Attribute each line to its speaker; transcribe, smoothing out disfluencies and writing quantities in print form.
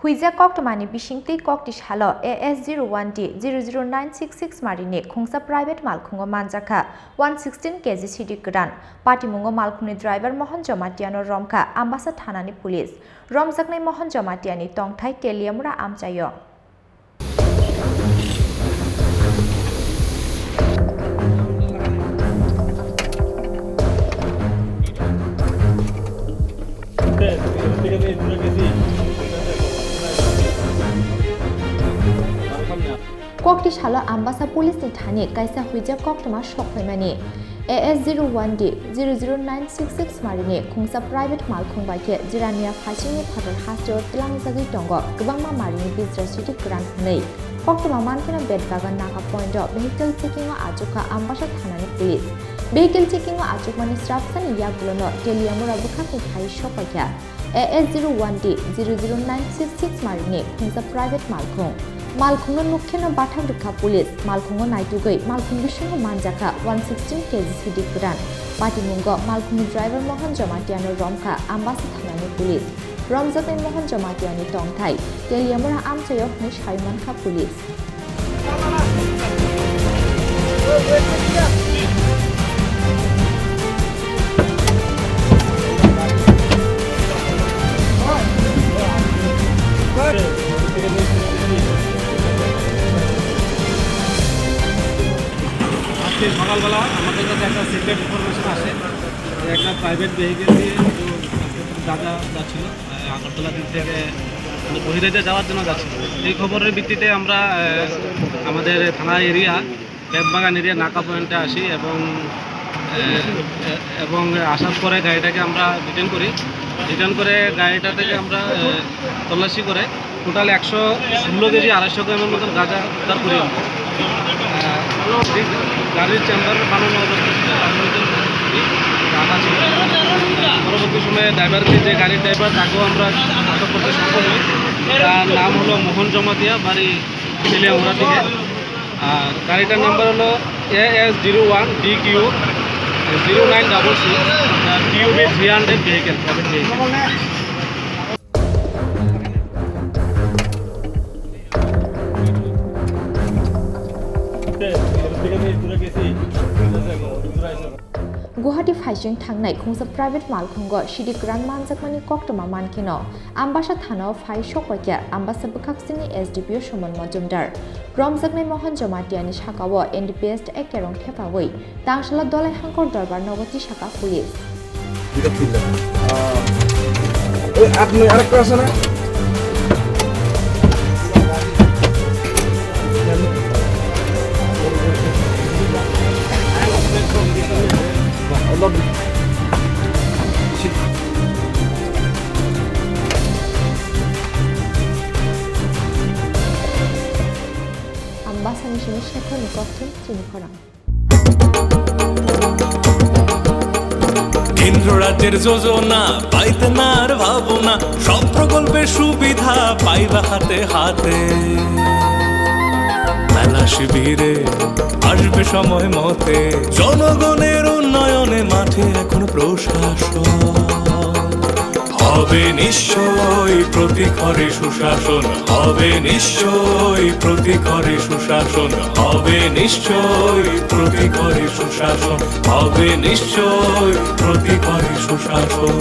Speaker 1: হুইজা কক্টমানি বিশিংতি কক্টি সাল AS01D 00966 মারিনে খুংসা private মালখুঙ্গ মানজাখা 116 KG CD Godan পাটিমুঙ্গ মালখুনি driver মোহন জমাতিয়ানো রমখা आम्बासा थानानि police रमजाकनाय मोहन जमातियानि तंथाय तेलियामुरा आमचायो कक्टी सालो आम्बासा पुलिस नि थाने कायसा हुइजा कक्टमा सकफायमानि AS01D 00966 मारिने खुंसा प्राइवेट मालखुं बायखे जिरानिया फासिनि फादर हास्टेल तिलांजागि दंग गोबांमा मारिनि बिजरा सिटी गोरान नै कक्टमा मानखिना बेदबागान नाका पॉइंट vehicle checking आजुका आम्बासा थानानि पुलिस vehicle checking आजुकमानि स्राफसानि यागुलनो तेलियामुरा बुखानि थाइ सपायखा AS01D 00966 मारिने खुंसा प्राइवेट मालखुं मालखुंनो नुखेनो बाथां रखा पुलिस मालखुंनो नायटुगै मालखुं बिशंगो मानजाखा 116 केजी सिडि गोदान पाटिमुंगो मालखुंनि ड्राइवर मोहन जमातियानो रमखा आम्बासा थानानि पुलिस रमजाकनाय मोहन जमातियानि तंथाय तेलियामुरा आमचायो नै सायमानखा पुलिस
Speaker 2: সকালবেলা আমাদের কাছে একটা সিক্রেট ইনফরমেশন আসে একটা প্রাইভেট ভেহিকেল দিয়ে দাদা যাচ্ছিল আগরতলা দিক থেকে বহিরাজ্যে যাওয়ার জন্য যাচ্ছিল এই খবরের ভিত্তিতে আমরা আমাদের থানা এরিয়া বেদবাগান এরিয়া নাকা পয়েন্টে আসি এবং আসার পরে গাড়িটাকে আমরা রিটার্ন করে গাড়িটা থেকে আমরা তল্লাশি করে টোটাল 116 কেজি 250 গ্রামের মতন গাঁজা উদ্ধার করি গাড়ির চেম্বার বানানো রাখা ছিল পরবর্তী সময়ে ড্রাইভারকে যে গাড়ির ড্রাইভার তাকেও আমরা আটক করতে সক্ষম হই তার নাম হলো মোহন জমাতিয়া বাড়ি তেলিয়ামুড়া থেকে আর গাড়িটার নাম্বার হলো AS01DQ 0966 TUB 300 vehicle private vehicle
Speaker 1: Guwahati फाइसिं थांनाय खुंसा प्राइवेट मालखुंग सिडि गोरान मानजाकमानि कक्टमा मानखिनो आम्बासा थानाव फाइ सकयखे आम्बासा बुखाक्सिनि SDPO समन मजुमदार रमजाकनाय मोहन जमातियानि साकाओ NDPS एकेरं थेफावै दांशाला दलाय हांकर दरबार नगति साका पुलिस
Speaker 3: আপনি আরেকটা আছে না
Speaker 1: आम्बासानि सिनि शेखरनि कथन चिनिखरां
Speaker 4: কেন্দ্র রাজ্যের যোজনা পাইতে না আর ভাবনা সব প্রকল্পের সুবিধা পাইবা হাতে হাতে মেলা শিবিরে আসবে সময় মতে জনগণের উন্নয়নে মাঠে এখন প্রশাসন হবে নিশ্চয়ই প্রতি ঘরে সুশাসন হবে নিশ্চয়ই প্রতি ঘরে সুশাসন হবে নিশ্চয়ই প্রতি ঘরে সুশাসন হবে নিশ্চয়ই প্রতি ঘরে সুশাসন